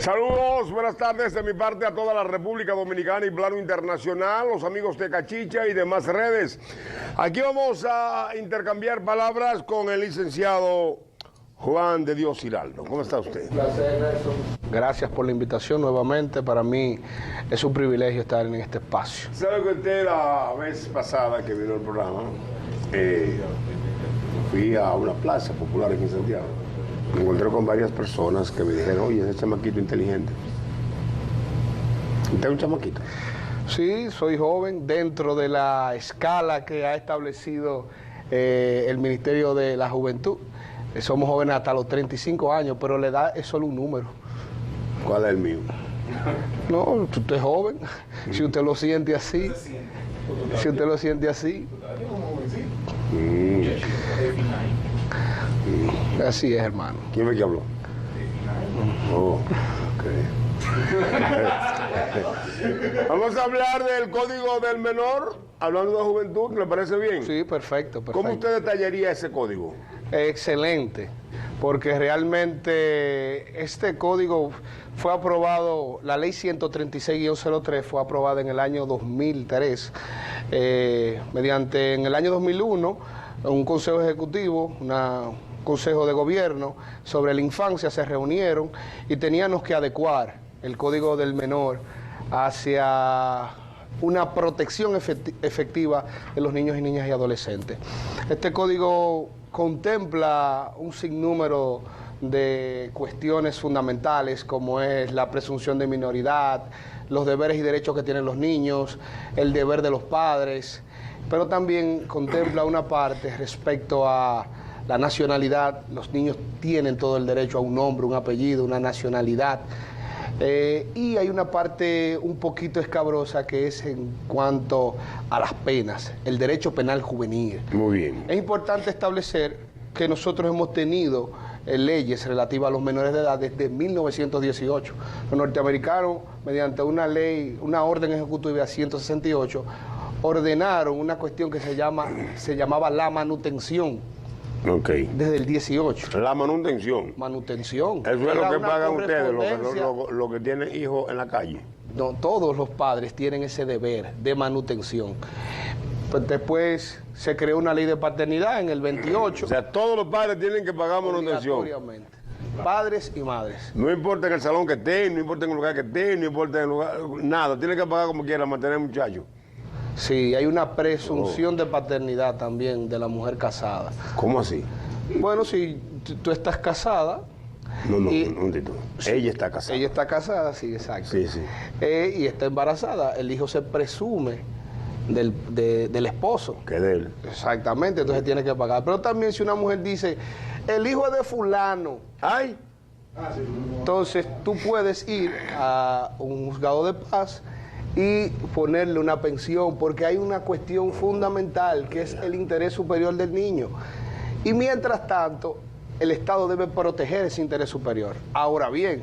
Saludos, buenas tardes de mi parte a toda la República Dominicana y plano internacional, los amigos de Cachicha y demás redes. Aquí vamos a intercambiar palabras con el licenciado Juan de Dios Giraldo. ¿Cómo está usted? Un placer, Nelson. Gracias por la invitación nuevamente. Para mí es un privilegio estar en este espacio. ¿Sabe que usted la vez pasada que vino al programa, fui a una plaza popular aquí en Santiago? Me encontré con varias personas que me dijeron, oye, ese chamaquito inteligente. ¿Usted es un chamaquito? Sí, soy joven dentro de la escala que ha establecido el Ministerio de la Juventud. Somos jóvenes hasta los 35 años, pero la edad es solo un número. ¿Cuál es el mío? No, usted es joven. Si usted lo siente así. Si usted lo siente así. Así es, hermano. ¿Quién me que habló? Oh, ok. Vamos a hablar del Código del Menor, hablando de juventud, ¿le parece bien? Sí, perfecto, perfecto. ¿Cómo usted detallaría ese código? Excelente, porque realmente este código fue aprobado, la ley 136-03 fue aprobada en el año 2003, mediante en el año 2001 un consejo ejecutivo, un consejo de gobierno sobre la infancia se reunieron y teníamos que adecuar el Código del Menor hacia una protección efectiva de los niños y niñas y adolescentes. Este código contempla un sinnúmero de cuestiones fundamentales como es la presunción de minoridad, los deberes y derechos que tienen los niños, el deber de los padres, pero también contempla una parte respecto a la nacionalidad. Los niños tienen todo el derecho a un nombre, un apellido, una nacionalidad. Y hay una parte un poquito escabrosa que es en cuanto a las penas, el derecho penal juvenil. Muy bien. Es importante establecer que nosotros hemos tenido leyes relativas a los menores de edad desde 1918. Los norteamericanos, mediante una ley, una orden ejecutiva 168, ordenaron una cuestión que se llamaba la manutención. Ok. Desde el 18. La manutención. Manutención. Eso es lo que pagan ustedes, los que tienen hijos en la calle. No, todos los padres tienen ese deber de manutención. Pues después se creó una ley de paternidad en el 28. O sea, todos los padres tienen que pagar manutención. Obligatoriamente. Padres y madres. No importa en el salón que estén, no importa en el lugar que estén, no importa en el lugar, nada. Tienen que pagar como quiera, mantener muchachos. Sí, hay una presunción de paternidad también de la mujer casada. ¿Cómo así? Bueno, si tú estás casada... No, ella está casada. Ella está casada, sí, exacto. Sí, sí. Y está embarazada, el hijo se presume del esposo. Que de él. Exactamente, entonces tiene que pagar. Pero también si una mujer dice, el hijo es de fulano. ¡Ay! Entonces tú puedes ir a un juzgado de paz y ponerle una pensión, porque hay una cuestión fundamental que es el interés superior del niño. Y mientras tanto, el Estado debe proteger ese interés superior. Ahora bien,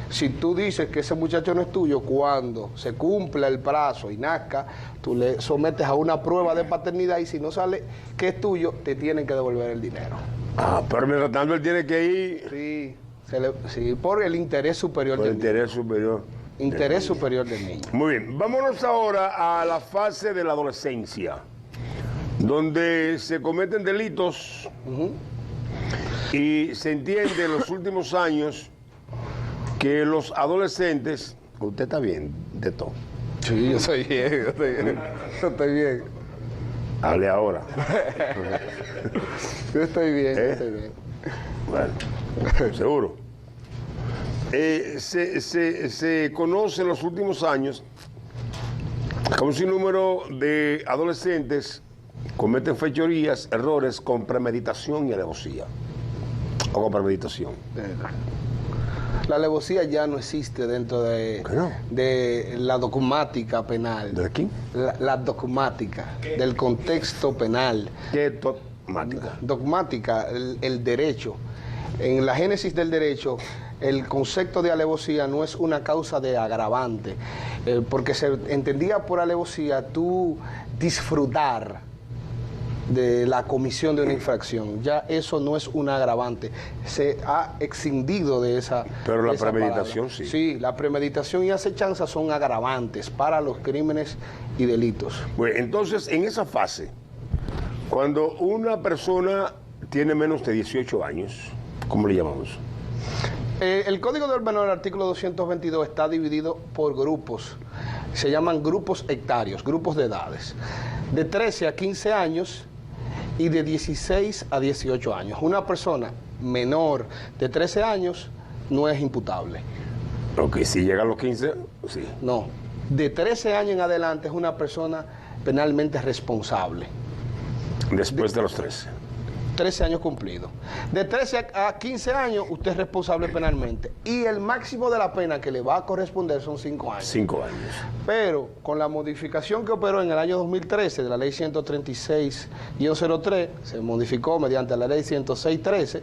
si tú dices que ese muchacho no es tuyo, cuando se cumpla el plazo y nazca, tú le sometes a una prueba de paternidad y si no sale que es tuyo, te tienen que devolver el dinero. Ah, pero mientras tanto él tiene que ir... Sí, por el interés superior del niño. Interés superior. Interés superior del niño. Muy bien, vámonos ahora a la fase de la adolescencia, donde se cometen delitos y se entiende en los últimos años que los adolescentes... Usted está bien de todo. Sí, yo estoy bien, yo estoy bien. Hable ahora. Yo estoy bien, yo estoy bien. Bueno, seguro. Se conoce en los últimos años que un sinnúmero de adolescentes cometen fechorías, errores con premeditación y alevosía. O con premeditación. La alevosía ya no existe dentro de la dogmática penal. ¿De quién? La dogmática, del contexto penal. ¿Qué dogmática? Dogmática, el derecho. En la génesis del derecho, el concepto de alevosía no es una causa de agravante, porque se entendía por alevosía tú disfrutar de la comisión de una infracción. Ya eso no es un agravante. Se ha escindido de esa. Pero la de esa premeditación palabra. sí. Sí, la premeditación y acechanza son agravantes para los crímenes y delitos. Bueno, entonces, en esa fase, cuando una persona tiene menos de 18 años, ¿cómo le llamamos? El Código del Menor, el artículo 222, está dividido por grupos. Se llaman grupos etarios, grupos de edades. De 13 a 15 años y de 16 a 18 años. Una persona menor de 13 años no es imputable. Ok, si llega a los 15, sí. No. De 13 años en adelante es una persona penalmente responsable. Después de los 13. 13 años cumplidos. De 13 a 15 años, usted es responsable penalmente. Y el máximo de la pena que le va a corresponder son 5 años. 5 años. Pero con la modificación que operó en el año 2013 de la ley 136-03, se modificó mediante la ley 106-13,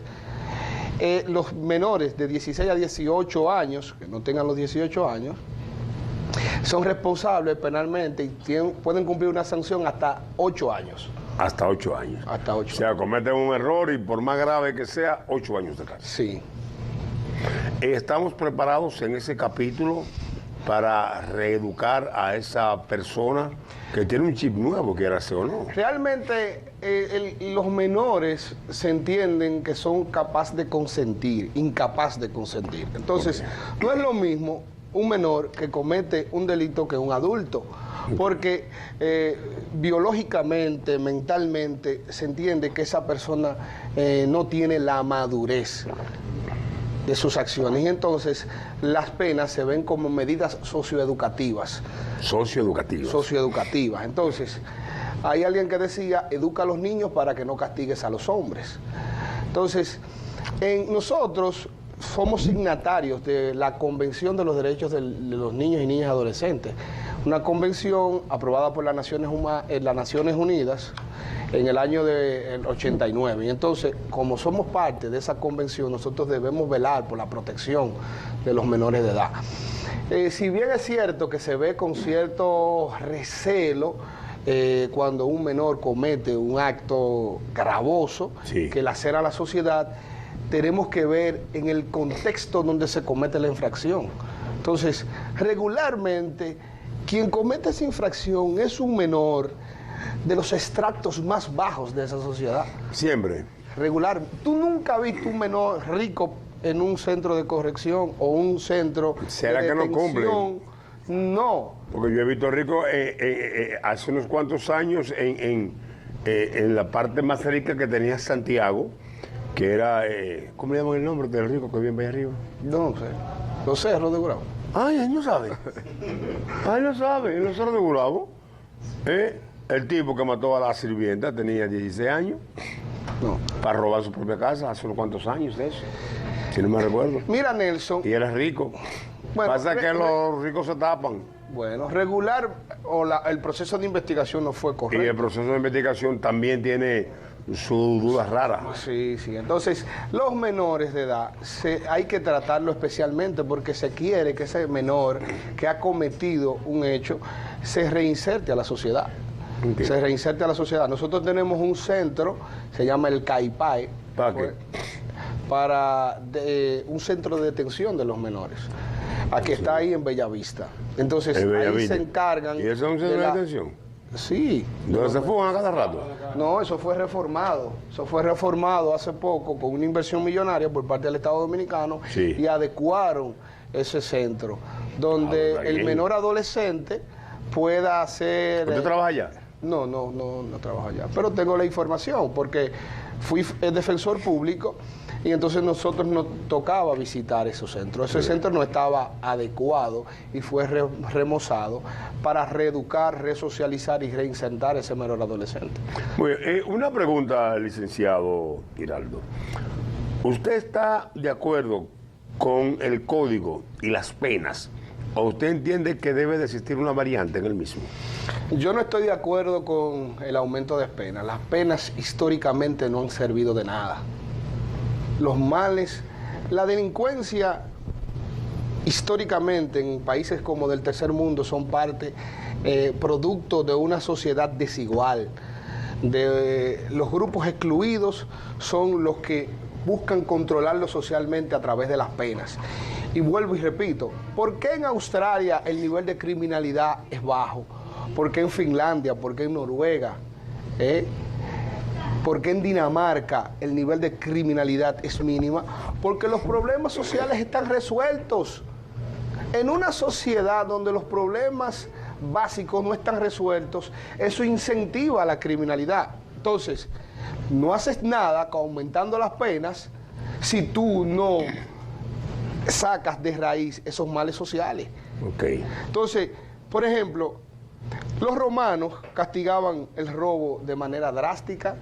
los menores de 16 a 18 años, que no tengan los 18 años, son responsables penalmente y pueden cumplir una sanción hasta 8 años. Hasta 8 años. Hasta 8 O sea, cometen un error y por más grave que sea, 8 años de cárcel. Sí. ¿Estamos preparados en ese capítulo para reeducar a esa persona que tiene un chip nuevo, quiera ser o no? Realmente los menores se entienden que son capaces de consentir, incapaz de consentir. Entonces, no es lo mismo un menor que comete un delito que un adulto, porque biológicamente, mentalmente, se entiende que esa persona no tiene la madurez de sus acciones, y entonces las penas se ven como medidas socioeducativas. Socioeducativas. Entonces, hay alguien que decía, educa a los niños para que no castigues a los hombres. Entonces, nosotros somos signatarios de la Convención de los Derechos de los Niños y Niñas Adolescentes, una convención aprobada por las Naciones Unidas en el año del 89. Y entonces, como somos parte de esa convención, nosotros debemos velar por la protección de los menores de edad. Si bien es cierto que se ve con cierto recelo cuando un menor comete un acto gravoso, sí, que lacera a la sociedad, tenemos que ver en el contexto donde se comete la infracción. Entonces, regularmente, quien comete esa infracción es un menor de los extractos más bajos de esa sociedad. Siempre. Regular. ¿Tú nunca has visto un menor rico en un centro de corrección o un centro ¿será de que no cumplen? No. Porque yo he visto ricos hace unos cuantos años en la parte más rica que tenía Santiago, que era, ¿cómo le llaman el nombre del rico que vive ahí arriba? No sé. Los Cerros de Gurabo. Ay, él no sabe. Ay, no sabe. En los Cerros de Gurabo, el tipo que mató a la sirvienta tenía 16 años. No. Para robar su propia casa, hace unos cuantos años de eso. Si no me recuerdo. Mira, Nelson. Y era rico. Bueno, pasa que los ricos se tapan. Bueno, regular el proceso de investigación no fue correcto. Y el proceso de investigación también tiene sus dudas raras. Sí, sí. Entonces, los menores de edad hay que tratarlo especialmente porque se quiere que ese menor que ha cometido un hecho se reinserte a la sociedad. Okay. Se reinserte a la sociedad. Nosotros tenemos un centro, se llama el CAIPAE. ¿Para qué? Para un centro de detención de los menores. Aquí está ahí en Bellavista. Entonces, ahí se encargan. ¿Y eso es un centro de detención? Sí. ¿Dónde se fugan a cada rato? No, eso fue reformado. Eso fue reformado hace poco con una inversión millonaria por parte del Estado Dominicano, sí, y adecuaron ese centro donde el menor adolescente pueda hacer... ¿Usted trabaja allá? No trabajo allá, pero tengo la información porque fui defensor público y entonces nosotros nos tocaba visitar esos centros. Ese centro no estaba adecuado y fue remozado para reeducar, resocializar y reinsertar a ese menor adolescente. Muy bien, una pregunta, licenciado Giraldo. ¿Usted está de acuerdo con el código y las penas? ¿O usted entiende que debe de existir una variante en el mismo? Yo no estoy de acuerdo con el aumento de penas. Las penas históricamente no han servido de nada. Los males, la delincuencia históricamente en países como del tercer mundo son producto de una sociedad desigual, de los grupos excluidos son los que buscan controlarlo socialmente a través de las penas. Y vuelvo y repito, ¿por qué en Australia el nivel de criminalidad es bajo? ¿Por qué en Finlandia? ¿Por qué en Noruega? ¿Por qué en Dinamarca el nivel de criminalidad es mínima? Porque los problemas sociales están resueltos. En una sociedad donde los problemas básicos no están resueltos, eso incentiva la criminalidad. Entonces, no haces nada aumentando las penas si tú no sacas de raíz esos males sociales. Okay. Entonces, por ejemplo, los romanos castigaban el robo de manera drástica.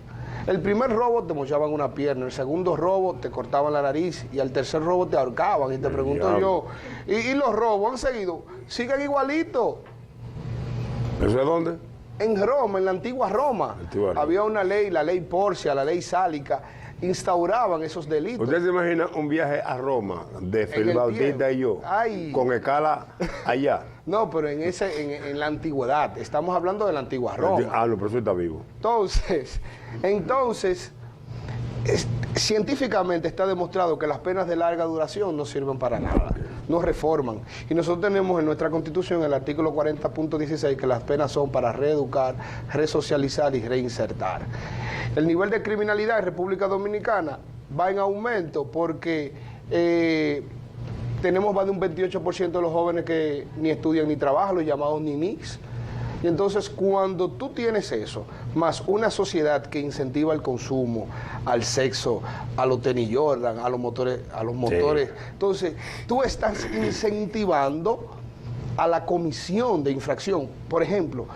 El primer robo te mochaban una pierna, el segundo robo te cortaban la nariz y al tercer robo te ahorcaban. Y te pregunto yo, ¿y los robos han seguido? Siguen igualito. ¿Eso es dónde? En Roma, en la antigua Roma. Había una ley, la ley Porcia, la ley Sálica, instauraban esos delitos. ¿Usted se imagina un viaje a Roma de Felipe Bautista y yo, con escala allá? No, pero en la antigüedad, estamos hablando de la antigua Roma. Ah, no, pero eso está vivo. Entonces, científicamente está demostrado que las penas de larga duración no sirven para nada, no reforman. Y nosotros tenemos en nuestra Constitución el artículo 40.16 que las penas son para reeducar, resocializar y reinsertar. El nivel de criminalidad en República Dominicana va en aumento porque tenemos más de un 28% de los jóvenes que ni estudian ni trabajan, los llamados ninis. Y entonces cuando tú tienes eso, más una sociedad que incentiva el consumo, al sexo, a los tenis Jordan, a los motores, sí. Entonces tú estás incentivando a la comisión de infracción. Por ejemplo,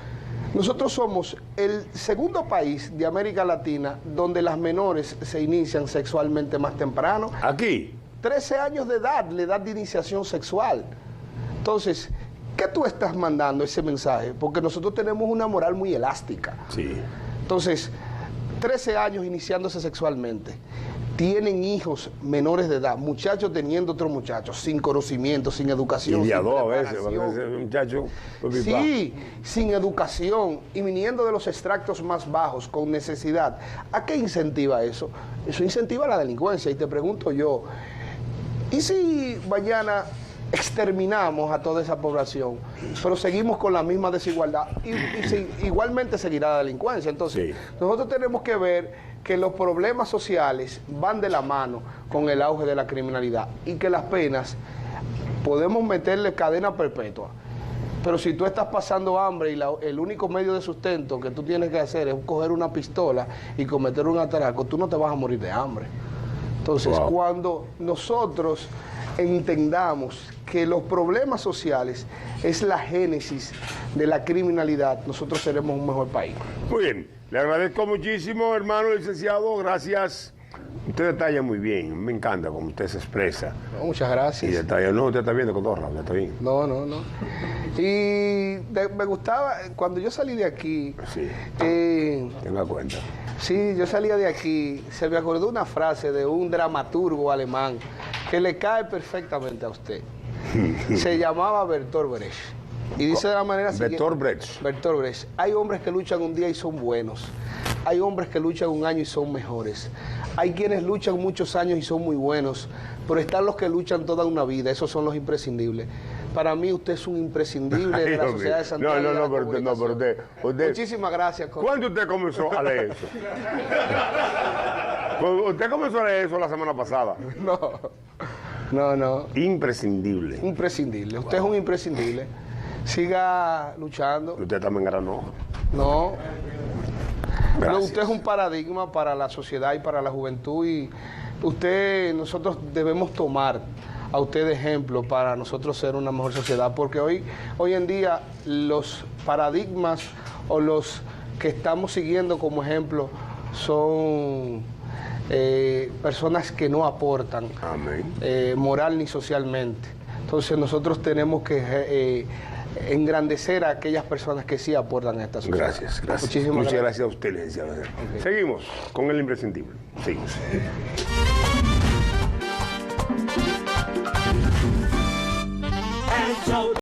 nosotros somos el segundo país de América Latina donde las menores se inician sexualmente más temprano. ¿Aquí? 13 años de edad, la edad de iniciación sexual. Entonces, ¿qué tú estás mandando ese mensaje? Porque nosotros tenemos una moral muy elástica. Sí. Entonces, 13 años iniciándose sexualmente. Tienen hijos menores de edad, muchachos teniendo otros muchachos, sin conocimiento, sin educación. Y sin a dos a veces, muchacho. Sí, sin educación y viniendo de los extractos más bajos, con necesidad. ¿A qué incentiva eso? Eso incentiva la delincuencia. Y te pregunto yo, ¿y si mañana exterminamos a toda esa población, pero seguimos con la misma desigualdad y igualmente seguirá la delincuencia? Entonces, sí, nosotros tenemos que ver que los problemas sociales van de la mano con el auge de la criminalidad y que las penas podemos meterle cadena perpetua, pero si tú estás pasando hambre y el único medio de sustento que tú tienes que hacer es coger una pistola y cometer un atraco, tú no te vas a morir de hambre. Entonces, cuando nosotros entendamos que los problemas sociales es la génesis de la criminalidad, nosotros seremos un mejor país. Muy bien, le agradezco muchísimo, hermano licenciado, gracias. Usted detalla muy bien, me encanta cómo usted se expresa. No, muchas gracias. Y detalla, no, usted está viendo con todo está bien. No. Y me gustaba, cuando yo salí de aquí... Sí, tenga cuenta. Sí, yo salía de aquí, se me acordó una frase de un dramaturgo alemán que le cae perfectamente a usted. Se llamaba Bertolt Brecht. Y dice de la manera siguiente... Bertolt Brecht. Hay hombres que luchan un día y son buenos. Hay hombres que luchan un año y son mejores. Hay quienes luchan muchos años y son muy buenos. Pero están los que luchan toda una vida. Esos son los imprescindibles. Para mí usted es un imprescindible de la sociedad de Santiago. No, pero usted... Muchísimas gracias. ¿Cuándo usted comenzó a leer eso? ¿Usted comenzó a leer eso la semana pasada? No. Imprescindible. Imprescindible. Usted es un imprescindible. Siga luchando. Usted también ganó. No. Pero usted es un paradigma para la sociedad y para la juventud y nosotros debemos tomar a usted de ejemplo para nosotros ser una mejor sociedad, porque hoy en día los paradigmas o los que estamos siguiendo como ejemplo son personas que no aportan moral ni socialmente. Entonces nosotros tenemos que engrandecer a aquellas personas que sí aportan a esta sociedad. Gracias. Muchas gracias a usted, licenciado. Seguimos con el imprescindible. Seguimos.